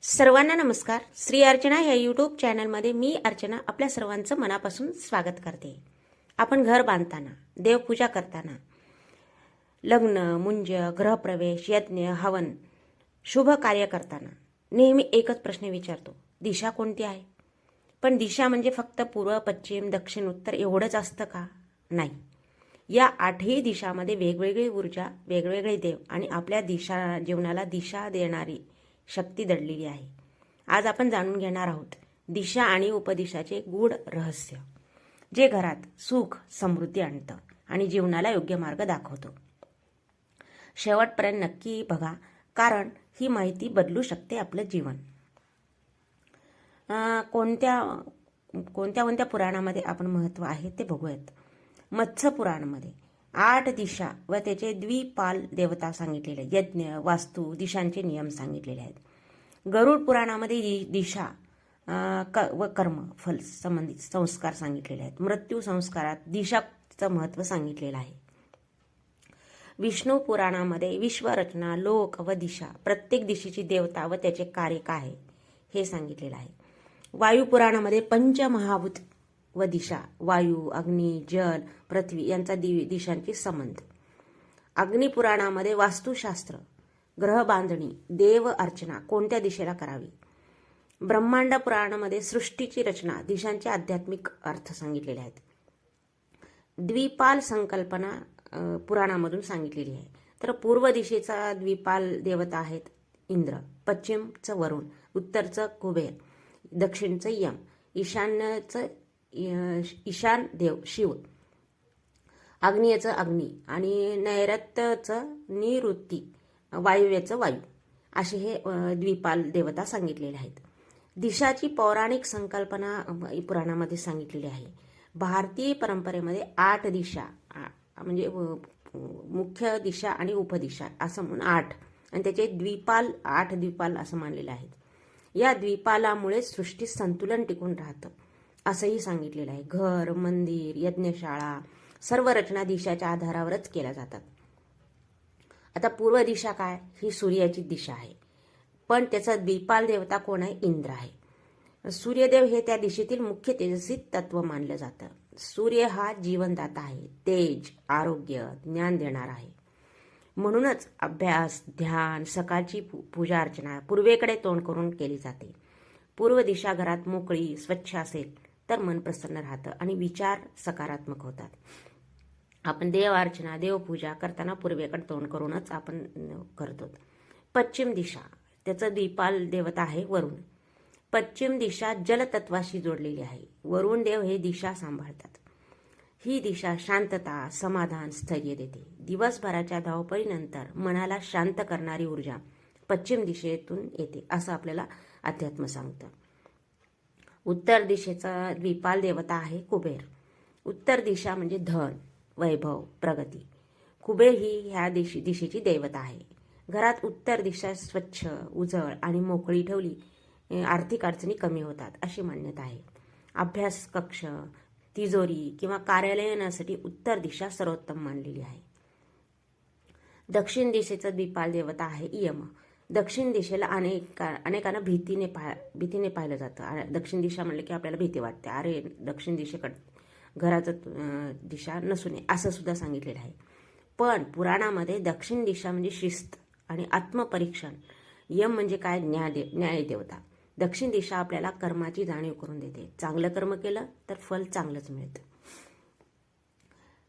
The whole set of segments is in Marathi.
सर्वांना नमस्कार. श्री अर्चना या यूट्यूब चॅनलमध्ये मी अर्चना आपल्या सर्वांचं मनापासून स्वागत करते. आपण घर बांधताना, देवपूजा करताना, लग्न, मुंज, गृहप्रवेश, यज्ञ, हवन, शुभ कार्य करताना नेहमी एकच प्रश्न विचारतो, दिशा कोणती आहे? पण दिशा म्हणजे फक्त पूर्व, पश्चिम, दक्षिण, उत्तर एवढंच असतं का? नाही. या 8ही दिशामध्ये वेगवेगळी ऊर्जा, वेगवेगळे देव आणि आपल्या जीवनाला दिशा देणारी शक्ती दडलेली आहे. आज आपण जाणून घेणार आहोत दिशा आणि उपदिशाचे गूढ रहस्य, जे घरात सुख, समृद्धी आणतं आणि जीवनाला योग्य मार्ग दाखवतो. शेवटपर्यंत नक्की बघा, कारण ही माहिती बदलू शकते आपलं जीवन. कोणत्या कोणत्या पुराणामध्ये आपण महत्त्व आहे ते बघूयात. मत्स्य पुराणामध्ये 8 दिशा व त्याचे द्विपाल देवता सांगितलेले, यज्ञ, वास्तू, दिशांचे नियम सांगितलेले आहेत. गरुड पुराणामध्ये दिशा व कर्म फल संबंधित संस्कार सांगितलेले आहेत. मृत्यू संस्कारात दिशाचं महत्त्व सांगितलेलं आहे. विष्णू पुराणामध्ये विश्वरचना, लोक व दिशा, प्रत्येक दिशेची देवता व त्याचे कार्य काय आहे हे सांगितलेलं आहे. वायू पुराणामध्ये पंचमहाभूत व दिशा, वायू, अग्नी, जल, पृथ्वी यांचा दिशांची संबंध. अग्निपुराणामध्ये वास्तुशास्त्र, ग्रह बांधणी, देव अर्चना कोणत्या दिशेला करावी. ब्रह्मांड पुराणामध्ये सृष्टीची रचना, दिशांचे आध्यात्मिक अर्थ सांगितलेले आहेत. द्विपाल संकल्पना पुराणामधून सांगितलेली आहे. तर पूर्व दिशेचा द्विपाल देवता आहेत इंद्र, पश्चिमचं वरुण, उत्तरचं कुबेर, दक्षिणचं यम, ईशान्यचं ईशान देव शिव, आग्नेयचं अग्नी आणि नैऋत्यचं निऋत्ती, वायुव्याचं वायू, असे हे द्विपाल देवता सांगितलेले आहेत. दिशाची पौराणिक संकल्पना पुराणामध्ये सांगितलेली आहे. भारतीय परंपरेमध्ये 8 दिशा म्हणजे मुख्य दिशा आणि उपदिशा असं म्हणून 8 आणि त्याचे 8 द्विपाल असं मानलेले आहेत. या द्विपालामुळे सृष्टीत संतुलन टिकून राहतं असंही सांगितलेलं आहे. घर, मंदिर, यज्ञशाळा सर्व रचना दिशाच्या आधारावरच केल्या जातात. आता पूर्व दिशा काय? ही सूर्याची दिशा आहे, पण त्याचा द्विपाल देवता कोण आहे? इंद्र आहे. सूर्यदेव हे त्या दिशेतील मुख्य तेजस्वी तत्व मानलं जातं. सूर्य हा जीवनदाता आहे, तेज, आरोग्य, ज्ञान देणार आहे. म्हणूनच अभ्यास, ध्यान, सकाळची पूजा अर्चना पूर्वेकडे तोंड करून केली जाते. पूर्व दिशा घरात मोकळी, स्वच्छ असेल तर मन प्रसन्न राहतं आणि विचार सकारात्मक होतात. आपण देव अर्चना, देवपूजा करताना पूर्वेकडे तोंड करूनच आपण करतो. पश्चिम दिशा, त्याचं द्विपाल देवता आहे वरुण. पश्चिम दिशा जलतत्वाशी जोडलेली आहे. वरुण देव हे दिशा सांभाळतात. ही दिशा शांतता, समाधान, स्थैर्य देते. दिवसभराच्या धावपळीनंतर मनाला शांत करणारी ऊर्जा पश्चिम दिशेतून येते असं आपल्याला अध्यात्म सांगतं. उत्तर दिशेचा द्विपाल देवता आहे कुबेर. उत्तर दिशा म्हणजे धन, वैभव, प्रगती. कुबेर ही ह्या दिशेची देवता आहे. घरात उत्तर दिशा स्वच्छ, उजळ आणि मोकळी ठेवली आर्थिक अडचणी कमी होतात अशी मान्यता आहे. अभ्यास कक्ष, तिजोरी किंवा कार्यालयासाठी उत्तर दिशा सर्वोत्तम मानलेली आहे. दक्षिण दिशेचा द्विपाल देवता आहे यम. दक्षिण दिशेला अनेकांना भीतीने पाहिलं जातं. दक्षिण दिशा म्हणलं की आपल्याला भीती वाटते, अरे दक्षिण दिशेकडे घराचं दिशा नसू नये असं सुद्धा सांगितलेलं आहे. पण पुराणामध्ये दक्षिण दिशा म्हणजे शिस्त आणि आत्मपरीक्षण. यम म्हणजे काय? न्याय देवता. दक्षिण दिशा आपल्याला कर्माची जाणीव करून देते. चांगलं कर्म केलं तर फल चांगलंच मिळतं.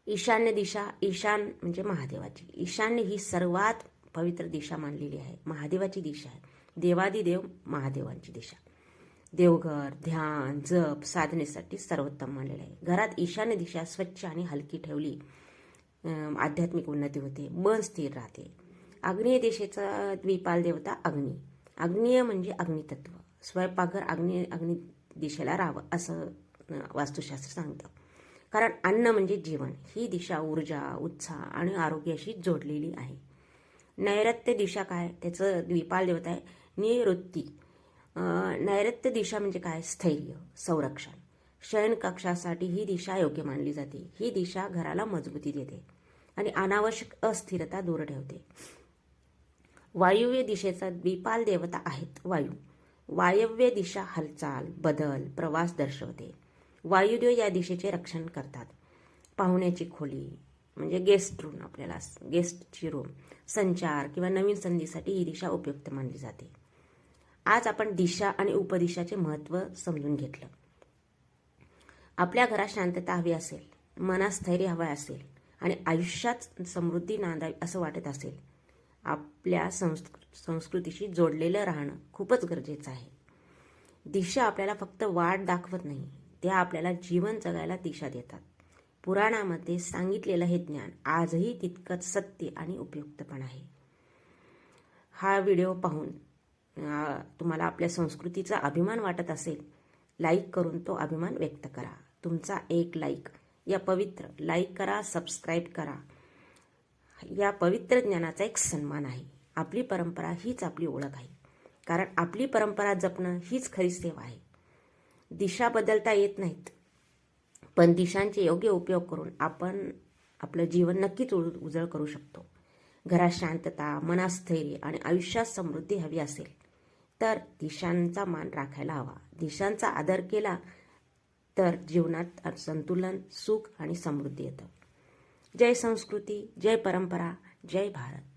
ईशान्य दिशा, ईशान म्हणजे महादेवाची. ईशान्य ही सर्वात पवित्र दिशा मानलेली आहे. महादेवाची दिशा आहे. देवादिदेव महादेवांची दिशा. देवघर, ध्यान, जप, साधनेसाठी सर्वोत्तम मानलेले आहे. घरात ईशान्य दिशा स्वच्छ आणि हलकी ठेवली आध्यात्मिक उन्नती होते, मन स्थिर राहते. आग्नेय दिशेचा द्विपाल देवता अग्नी. अग्नीय म्हणजे अग्नितत्व. स्वयंपाकघर अग्नी दिशेला राहावं असं वास्तुशास्त्र सांगतं. कारण अन्न म्हणजे जीवन. ही दिशा ऊर्जा, उत्साह आणि आरोग्याशी जोडलेली आहे. नैऋत्य दिशा काय? त्याचं द्विपाल देवता आहे निऋत्ती. नैऋत्य दिशा म्हणजे काय? स्थैर्य, संरक्षण. शयन कक्षासाठी ही दिशा योग्य मानली जाते. ही दिशा घराला मजबूती देते आणि अनावश्यक अस्थिरता दूर ठेवते. वायुव्य दिशेचा द्विपाल देवता आहेत वायू. वायव्य दिशा हालचाल, बदल, प्रवास दर्शवते. वायुदेव या दिशेचे रक्षण करतात. पाहुण्याची खोली म्हणजे गेस्ट रूम, आपल्याला गेस्टची रूम, संचार किंवा नवीन संधीसाठी ही दिशा उपयुक्त मानली जाते. आज आपण दिशा आणि उपदिशाचे महत्त्व समजून घेतलं. आपल्या घरात शांतता हवी असेल, मनात स्थैर्य हवं असेल आणि आयुष्यात समृद्धी नांदावी असं वाटत असेल, आपल्या संस्कृतीशी जोडलेलं राहणं खूपच गरजेचं आहे. दिशा आपल्याला फक्त वाट दाखवत नाही, त्या आपल्याला जीवन जगायला दिशा देतात. पुराणामध्ये सांगितलेलं हे ज्ञान आजही तितकंच सत्य आणि उपयुक्त पण आहे. हा व्हिडिओ पाहून तुम्हाला आपल्या संस्कृतीचा अभिमान वाटत असेल, लाईक करून तो अभिमान व्यक्त करा. तुमचा एक लाईक या पवित्र लाईक करा, सबस्क्राईब करा, या पवित्र ज्ञानाचा एक सन्मान आहे. आपली परंपरा हीच आपली ओळख आहे, कारण आपली परंपरा जपणं हीच खरी सेवा आहे. दिशा बदलता येत नाहीत, पण दिशांचे योग्य उपयोग करून आपण आपलं जीवन नक्कीच उजळ करू शकतो. घरात शांतता, मनात स्थैर्य आणि आयुष्यात समृद्धी हवी असेल तर दिशांचा मान राखायला हवा. दिशांचा आदर केला तर जीवनात संतुलन, सुख आणि समृद्धी येतं. जय संस्कृती, जय परंपरा, जय भारत.